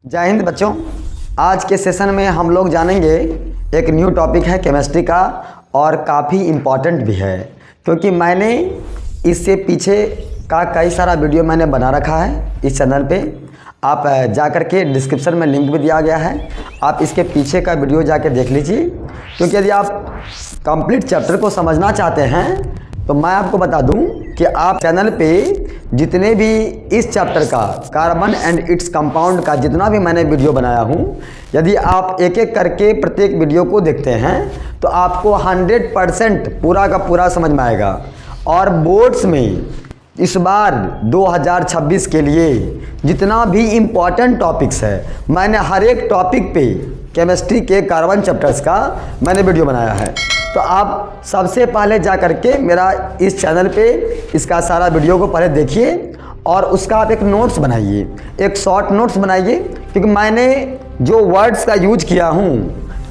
जय हिंद बच्चों। आज के सेशन में हम लोग जानेंगे एक न्यू टॉपिक है केमिस्ट्री का और काफ़ी इम्पॉर्टेंट भी है क्योंकि मैंने इससे पीछे का कई सारा वीडियो मैंने बना रखा है इस चैनल पे। आप जा कर के डिस्क्रिप्शन में लिंक भी दिया गया है, आप इसके पीछे का वीडियो जाके देख लीजिए क्योंकि यदि आप कंप्लीट चैप्टर को समझना चाहते हैं तो मैं आपको बता दूं कि आप चैनल पे जितने भी इस चैप्टर का कार्बन एंड इट्स कंपाउंड का जितना भी मैंने वीडियो बनाया हूं, यदि आप एक एक करके प्रत्येक वीडियो को देखते हैं तो आपको 100% पूरा का पूरा समझ में आएगा। और बोर्ड्स में इस बार 2026 के लिए जितना भी इम्पॉर्टेंट टॉपिक्स है, मैंने हर एक टॉपिक पे केमिस्ट्री के कार्बन चैप्टर्स का मैंने वीडियो बनाया है। तो आप सबसे पहले जा करके मेरा इस चैनल पे इसका सारा वीडियो को पहले देखिए और उसका आप एक नोट्स बनाइए, एक शॉर्ट नोट्स बनाइए क्योंकि मैंने जो वर्ड्स का यूज किया हूँ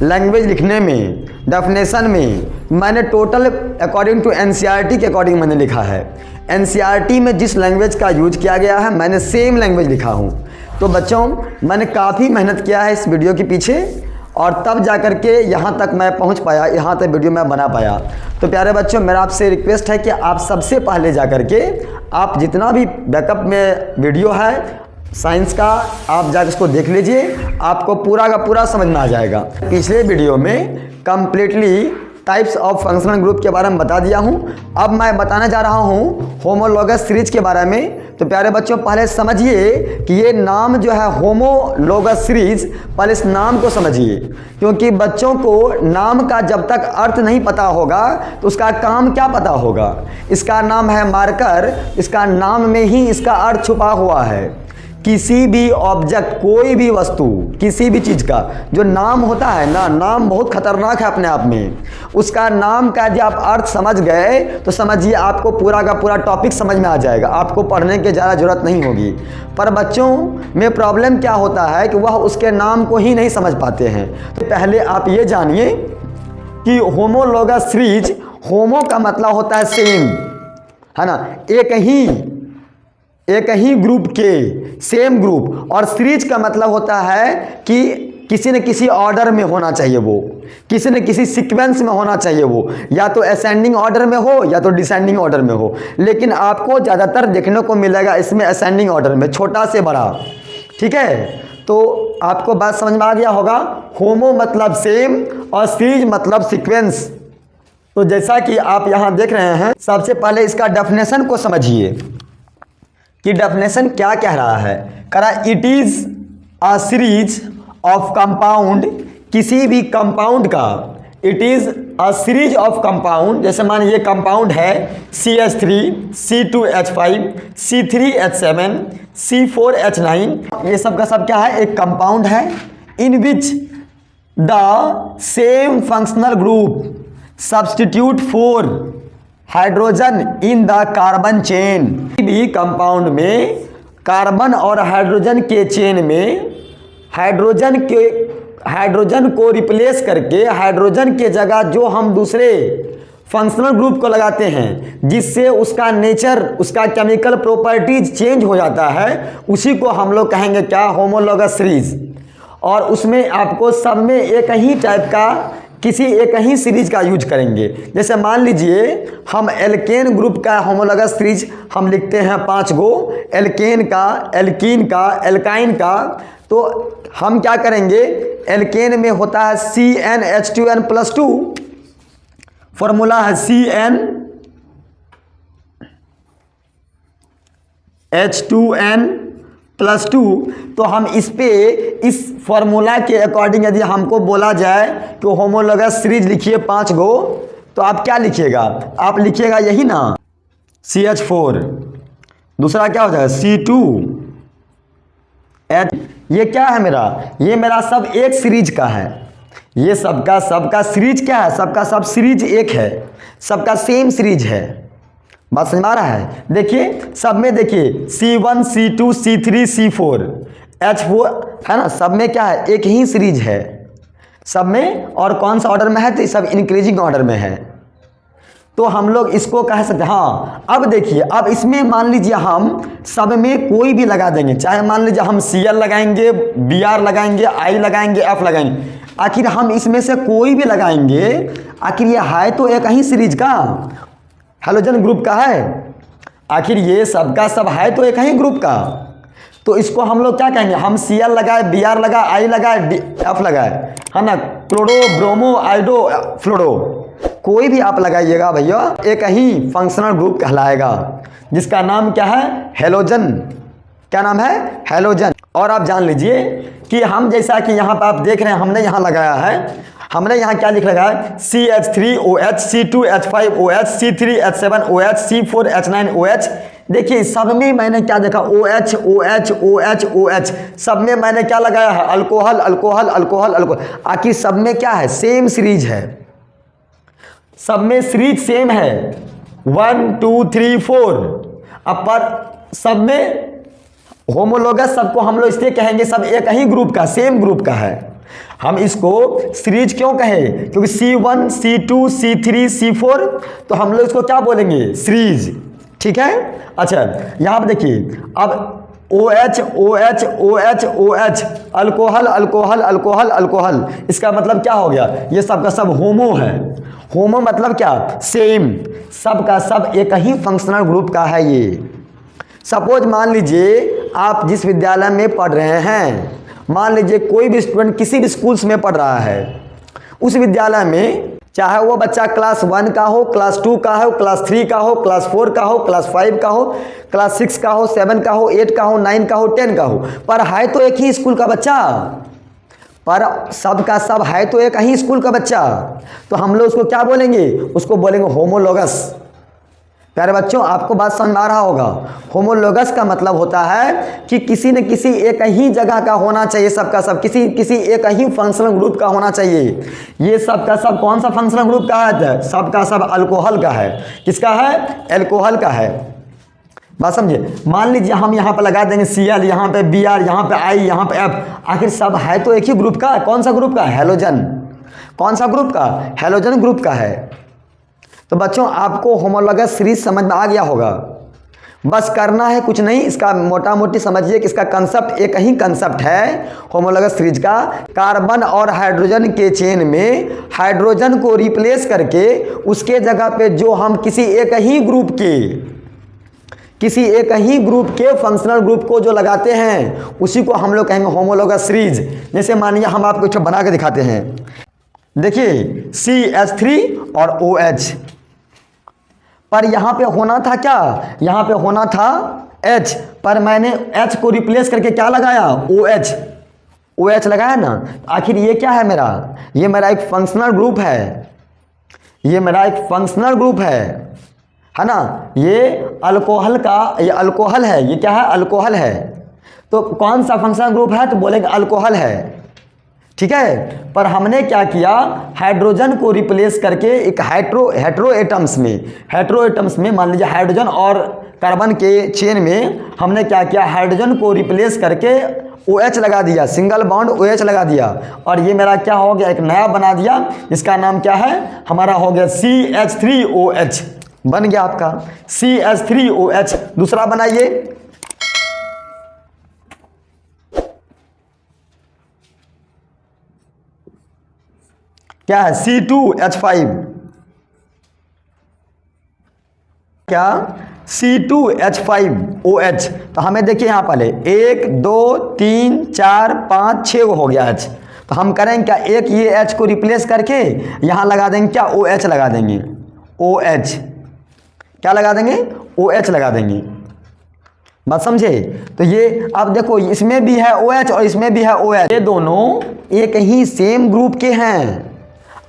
लैंग्वेज लिखने में, डेफिनेशन में, मैंने टोटल अकॉर्डिंग टू एनसीईआरटी के अकॉर्डिंग मैंने लिखा है। एनसीईआरटी में जिस लैंग्वेज का यूज किया गया है मैंने सेम लैंग्वेज लिखा हूँ। तो बच्चों मैंने काफ़ी मेहनत किया है इस वीडियो के पीछे और तब जाकर के यहाँ तक मैं पहुँच पाया, यहाँ तक वीडियो मैं बना पाया। तो प्यारे बच्चों मेरा आपसे रिक्वेस्ट है कि आप सबसे पहले जा कर के आप जितना भी बैकअप में वीडियो है साइंस का आप जाकर उसको देख लीजिए, आपको पूरा का पूरा समझ में आ जाएगा। पिछले वीडियो में completely types of functional group के बारे में बता दिया हूं। अब मैं बताने जा रहा हूं होमोलॉगस सीरीज के बारे में। तो प्यारे बच्चों पहले समझिए कि ये नाम जो है होमोलॉगस सीरीज, पहले इस नाम को समझिए क्योंकि बच्चों को नाम का जब तक अर्थ नहीं पता होगा तो उसका काम क्या पता होगा। इसका नाम है मार्कर, इसका नाम में ही इसका अर्थ छुपा हुआ है। किसी भी ऑब्जेक्ट, कोई भी वस्तु, किसी भी चीज़ का जो नाम होता है ना, नाम बहुत खतरनाक है अपने आप में। उसका नाम का जब आप अर्थ समझ गए तो समझिए आपको पूरा का पूरा टॉपिक समझ में आ जाएगा, आपको पढ़ने की ज़्यादा ज़रूरत नहीं होगी। पर बच्चों में प्रॉब्लम क्या होता है कि वह उसके नाम को ही नहीं समझ पाते हैं। तो पहले आप ये जानिए कि होमोलॉगस सीरीज, होमो का मतलब होता है सेम, है ना, एक ही ग्रुप के, सेम ग्रुप। और सीरीज का मतलब होता है कि किसी न किसी ऑर्डर में होना चाहिए, वो किसी न किसी सीक्वेंस में होना चाहिए, वो या तो असेंडिंग ऑर्डर में हो या तो डिसेंडिंग ऑर्डर में हो। लेकिन आपको ज़्यादातर देखने को मिलेगा इसमें असेंडिंग ऑर्डर में, छोटा से बड़ा। ठीक है, तो आपको बात समझ में आ गया होगा। होमो मतलब सेम और सीरीज मतलब सीक्वेंस। तो जैसा कि आप यहाँ देख रहे हैं, सबसे पहले इसका डेफिनेशन को समझिए कि डेफिनेशन क्या कह रहा है। कह रहा है it is a series of compound, किसी भी कंपाउंड का, it is a series of compound. जैसे मान ये कंपाउंड है CH3, C2H5, C3H7, C4H9, ये सब का सब क्या है, एक कंपाउंड है। In which the same functional group substitute for hydrogen in the carbon chain. भी कंपाउंड में कार्बन और हाइड्रोजन के चेन में हाइड्रोजन को रिप्लेस करके, हाइड्रोजन के जगह जो हम दूसरे फंक्शनल ग्रुप को लगाते हैं जिससे उसका नेचर, उसका केमिकल प्रॉपर्टीज चेंज हो जाता है, उसी को हम लोग कहेंगे क्या, होमोलॉगस सीरीज। और उसमें आपको सब में एक ही टाइप का, किसी एक ही सीरीज का यूज करेंगे। जैसे मान लीजिए हम एल्केन ग्रुप का होमोलॉगस सीरीज हम लिखते हैं 5 गो, एल्केन का, एल्कीन का, एल्काइन का। तो हम क्या करेंगे, एल्केन में होता है CnH2n+2, फॉर्मूला है CnH2n+2। तो हम इस फॉर्मूला के अकॉर्डिंग यदि हमको बोला जाए कि होमोलॉगस सीरीज लिखिए 5 गो, तो आप क्या लिखिएगा, आप लिखिएगा यही ना CH4, दूसरा क्या हो जाएगा C2H। ये क्या है मेरा, ये मेरा सब एक सीरीज का है। ये सबका सीरीज क्या है, सबका सब सीरीज एक है, सबका सेम सीरीज है। बात समझ में आ रहा है। देखिए सब में, देखिए C1, C2, C3, C4, H4 है ना, सब में क्या है, एक ही सीरीज है सब में। और कौन सा ऑर्डर में है, तो सब इंक्रीजिंग ऑर्डर में है। तो हम लोग इसको कह सकते हैं। हाँ, अब देखिए, अब इसमें मान लीजिए हम सब में कोई भी लगा देंगे, चाहे मान लीजिए हम Cl लगाएंगे, Br लगाएंगे, I लगाएंगे, F लगाएंगे, आखिर हम इसमें से कोई भी लगाएंगे, आखिर ये है तो एक ही सीरीज का, हैलोजन ग्रुप का है, आखिर ये सबका सब है तो एक ही ग्रुप का। तो इसको हम लोग क्या कहेंगे, हम Cl लगाए, Br लगाए, I लगाए, F लगाए, है ना, क्लोरो, ब्रोमो, आइडो, फ्लोरो, कोई भी आप लगाइएगा भैया, एक ही फंक्शनल ग्रुप कहलाएगा, जिसका नाम क्या है, हैलोजन। क्या नाम है, हैलोजन। और आप जान लीजिए कि हम जैसा कि यहाँ पर आप देख रहे हैं, हमने यहाँ लगाया है, हमने यहाँ क्या लिख रखा है, CH3OH, C2H5OH, C3H7OH, C4H9OH। देखिए सब में मैंने क्या देखा, OH OH OH OH, सब में मैंने क्या लगाया है, अल्कोहल अल्कोहल अल्कोहल अल्कोहल। आखिर सब में क्या है, सेम सीरीज है, सब में सीरीज सेम है, 1 2 3 4। अब पर सब में होमोलोगस, सबको हम लोग इसलिए कहेंगे सब एक ही ग्रुप का, सेम ग्रुप का है। हम इसको सीरीज क्यों कहे, क्योंकि C1 C2 C3 C4, तो हम लोग इसको क्या बोलेंगे, सीरीज। ठीक है। अच्छा, यहाँ पर देखिए, अब OH OH OH OH, alcohol alcohol alcohol alcohol, इसका मतलब क्या हो गया, ये सब का सब होमो है। होमो मतलब क्या, सेम, सब का सब एक ही फंक्शनल ग्रुप का है ये। सपोज मान लीजिए आप जिस विद्यालय में पढ़ रहे हैं, मान लीजिए कोई भी स्टूडेंट किसी भी स्कूल्स में पढ़ रहा है, उस विद्यालय में चाहे वो बच्चा क्लास 1 का हो, क्लास 2 का हो, क्लास 3 का हो, क्लास 4 का हो, क्लास 5 का हो, क्लास 6 का हो, 7 का हो, 8 का हो, 9 का हो, 10 का हो, पर है तो एक ही स्कूल का बच्चा, पर सब का सब है तो एक ही स्कूल का बच्चा। तो हम लोग उसको क्या बोलेंगे, उसको बोलेंगे होमोलोगस। प्यारे बच्चों, आपको बात समझ आ रहा होगा। होमोलोगस का मतलब होता है कि किसी न किसी एक ही जगह का होना चाहिए, सबका सब किसी एक ही फंक्शनल ग्रुप का होना चाहिए। ये सबका सब कौन सा फंक्शनल ग्रुप का है, सबका सब अल्कोहल का है। किसका है, अल्कोहल का है। बात समझे। मान लीजिए हम यहाँ पर लगा देंगे Cl, यहाँ पे Br, यहाँ पे I, यहाँ पे F, आखिर सब है तो एक ही ग्रुप का। कौन सा ग्रुप का, हैलोजन। कौन सा ग्रुप का, हैलोजन ग्रुप का है। तो बच्चों आपको होमोलोगस सीरीज समझ में आ गया होगा। बस करना है कुछ नहीं, इसका मोटा मोटी समझिए कि इसका कंसेप्ट एक ही कंसेप्ट है होमोलोगस सीरीज का। कार्बन और हाइड्रोजन के चेन में हाइड्रोजन को रिप्लेस करके उसके जगह पे जो हम किसी एक ही ग्रुप के फंक्शनल ग्रुप को जो लगाते हैं, उसी को हम लोग कहेंगे होमोलोगस सीरीज। जैसे मानिए हम आपको कुछ बना के दिखाते हैं। देखिए CH3 और OH, पर यहाँ पे होना था क्या, यहाँ पे होना था H, पर मैंने H को रिप्लेस करके क्या लगाया, OH लगाया ना। आखिर ये क्या है मेरा, ये मेरा एक फंक्शनल ग्रुप है, ये मेरा एक फंक्शनल ग्रुप है ना। ये अल्कोहल का, ये अल्कोहल है, ये क्या है, अल्कोहल है। तो कौन सा फंक्शनल ग्रुप है, तो बोलेंगे अल्कोहल है। ठीक है। पर हमने क्या किया, हाइड्रोजन को रिप्लेस करके एक हेट्रो एटम्स में मान लीजिए हाइड्रोजन और कार्बन के चेन में हमने क्या किया, हाइड्रोजन को रिप्लेस करके OH लगा दिया, सिंगल बॉन्ड OH लगा दिया, और ये मेरा क्या हो गया, एक नया बना दिया, इसका नाम क्या है, हमारा हो गया CH3OH, बन गया आपका CH3OH। दूसरा बनाइए, क्या है, C2H5, क्या, C2H5OH। तो हमें देखिए यहाँ पहले 1 2 3 4 5 6 हो गया H। तो हम करेंगे क्या, एक ये H को रिप्लेस करके यहाँ लगा देंगे क्या, OH लगा देंगे, OH क्या लगा देंगे, OH लगा देंगे। बात समझे। तो ये अब देखो इसमें भी है OH और इसमें भी है OH, ये दोनों एक ही सेम ग्रुप के हैं।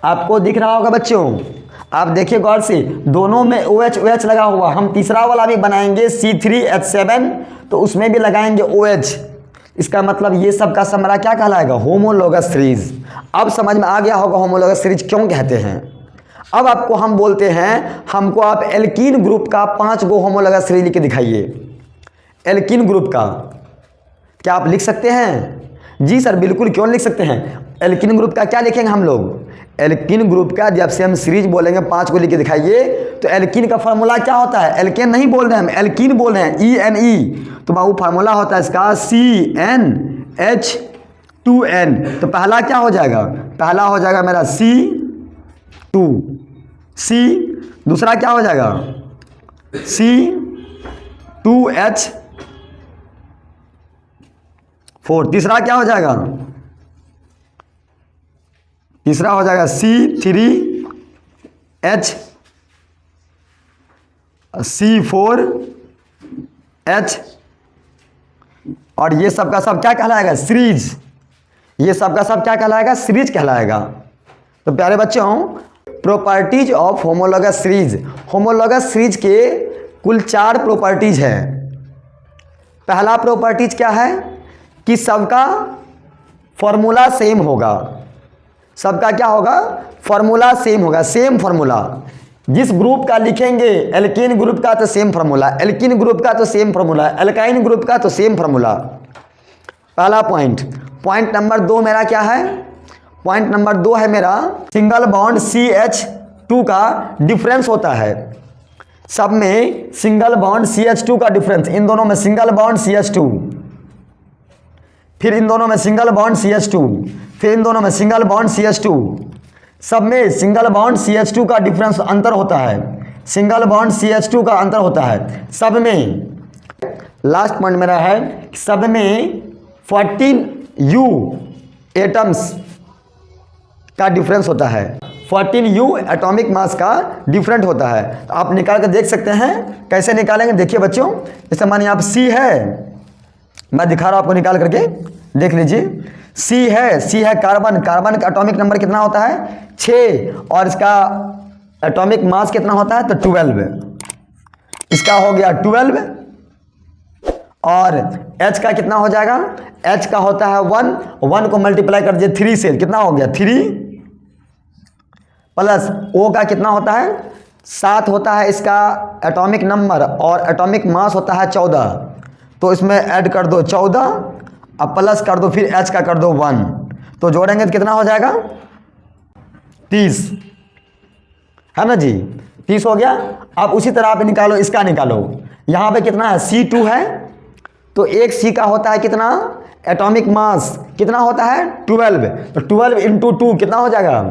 आपको दिख रहा होगा बच्चों, आप देखिए गौर से, दोनों में OH लगा हुआ। हम तीसरा वाला भी बनाएंगे C3H7, तो उसमें भी लगाएंगे OH। इसका मतलब ये सब का समरा क्या कहलाएगा, होमोलोगस सीरीज। अब समझ में आ गया होगा होमोलोगस सीरीज क्यों कहते हैं। अब आपको हम बोलते हैं, हमको आप एल्कीन ग्रुप का 5 गो होमोलोगस सीरीज लिख के दिखाइए। एल्कीन ग्रुप का क्या आप लिख सकते हैं, जी सर बिल्कुल, क्यों लिख सकते हैं। एल्कीन ग्रुप का क्या लिखेंगे हम लोग? एल्कीन ग्रुप का जब से हम सीरीज बोलेंगे 5 को लिख के दिखाइए, तो एल्कीन का फार्मूला क्या होता है? एल्केन नहीं बोल रहे हैं हम, एल्कीन बोल रहे हैं, ENE। तो बाबू फार्मूला होता है इसका CnH2n। तो पहला क्या हो जाएगा? पहला हो जाएगा मेरा C, दूसरा क्या हो जाएगा? C2H4, तीसरा क्या हो जाएगा? तीसरा हो जाएगा C3H4H। और ये सब का सब क्या कहलाएगा? सीरीज। ये सब का सब क्या कहलाएगा? सीरीज कहलाएगा। तो प्यारे बच्चों, properties of homologous series. Homologous series के कुल 4 प्रॉपर्टीज है। पहला प्रॉपर्टीज क्या है? कि सबका फॉर्मूला सेम होगा। सबका क्या होगा? फॉर्मूला सेम होगा, सेम फॉर्मूला। जिस ग्रुप का लिखेंगे, एल्कीन ग्रुप का तो सेम फार्मूला, एल्कीन ग्रुप का तो सेम फार्मूला, एल्काइन ग्रुप का तो सेम फार्मूला। पहला पॉइंट। पॉइंट नंबर 2 मेरा क्या है? पॉइंट नंबर 2 है मेरा सिंगल बॉन्ड CH2 का डिफरेंस होता है। सब में सिंगल बॉन्ड CH2 का डिफरेंस, इन दोनों में सिंगल बॉन्ड CH2, फिर इन दोनों में सिंगल बॉन्ड CH2, फिर इन दोनों में सिंगल बॉन्ड CH2। सब में सिंगल बॉन्ड CH2 का डिफरेंस अंतर होता है, सिंगल बॉन्ड CH2 का अंतर होता है सब में। लास्ट पॉइंट मेरा है, सब में 14U एटम्स का डिफरेंस होता है, 14U एटॉमिक मास का डिफरेंट होता है। तो आप निकाल कर देख सकते हैं। कैसे निकालेंगे? देखिए बच्चों, जैसे मानिए आप C है, मैं दिखा रहा हूं आपको, निकाल करके देख लीजिए। C है कार्बन। कार्बन का एटॉमिक नंबर कितना होता है? 6, और इसका एटॉमिक मास कितना होता है? तो 12। इसका हो गया 12। और H का कितना हो जाएगा? H का होता है 1 को मल्टीप्लाई कर दीजिए 3 से, कितना हो गया? 3 प्लस O का कितना होता है? 7 होता है इसका एटॉमिक नंबर, और एटॉमिक मास होता है 14। तो इसमें ऐड कर दो 14, अब प्लस कर दो, फिर H का कर दो 1, तो जोड़ेंगे तो कितना हो जाएगा? 30, है ना जी? 30 हो गया। अब उसी तरह आप निकालो, इसका निकालो। यहाँ पे कितना है? C2 है, तो एक C का होता है कितना? एटॉमिक मास कितना होता है? 12। तो 12 इंटू 2 कितना हो जाएगा?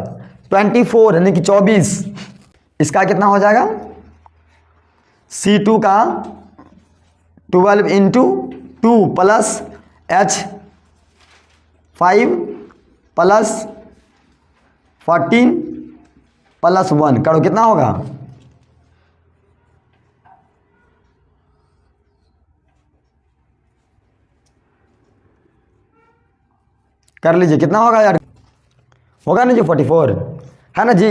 24, यानी कि 24। इसका कितना हो जाएगा? C2 का 12 into 2 plus H5 plus 14 plus 1 करो, कितना होगा? कर लीजिए, कितना होगा यार? होगा ना जी 44, है ना जी?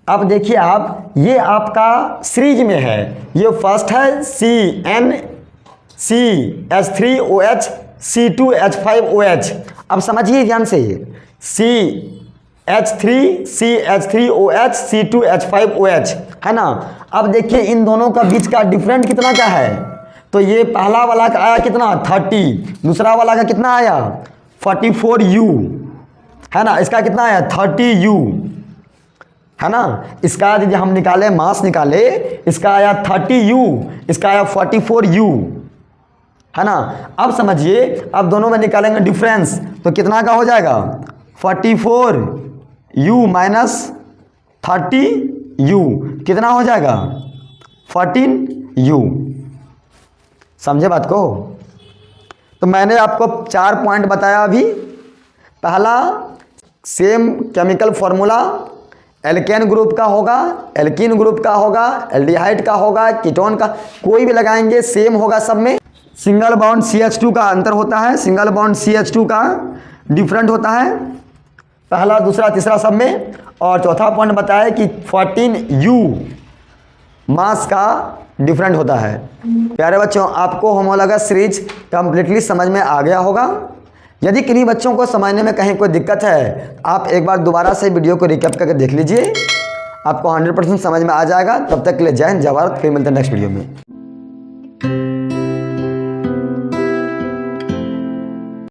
अब देखिए आप, ये आपका सीरीज में है। ये फर्स्ट है CnCH3OH C2H5OH। अब समझिए ध्यान से, CH3OH C2H5OH, है ना? अब देखिए इन दोनों का बीच का डिफरेंट कितना का है? तो ये पहला वाला का आया कितना? 30, दूसरा वाला का कितना आया? 44U, है ना? इसका कितना आया? 30U, है ना? इसका यदि हम निकाले, मास निकाले, इसका आया 30U, इसका आया 44U, है ना? अब समझिए, अब दोनों में निकालेंगे डिफरेंस, तो कितना का हो जाएगा? 44U माइनस 30U कितना हो जाएगा? 14U। समझे बात को? तो मैंने आपको 4 पॉइंट बताया अभी। पहला, same chemical formula alkane group का होगा, एल्कीन ग्रुप का होगा, एल्डिहाइड का होगा, कीटोन का, कोई भी लगाएंगे सेम होगा सब में। सिंगल बॉन्ड CH2 का अंतर होता है, सिंगल बॉन्ड CH2 का डिफरेंट होता है पहला, दूसरा, तीसरा सब में। और चौथा पॉइंट बताया कि 14U मास का डिफरेंट होता है। प्यारे बच्चों, आपको होमोलॉगस सीरीज कंप्लीटली समझ में आ गया होगा। यदि किन्हीं बच्चों को समझने में कहीं कोई दिक्कत है, आप एक बार दोबारा से वीडियो को रिकैप करके देख लीजिए, आपको 100% समझ में आ जाएगा। तब तक के लिए जय हिंद, जय भारत। फिर मिलते हैं नेक्स्ट वीडियो में।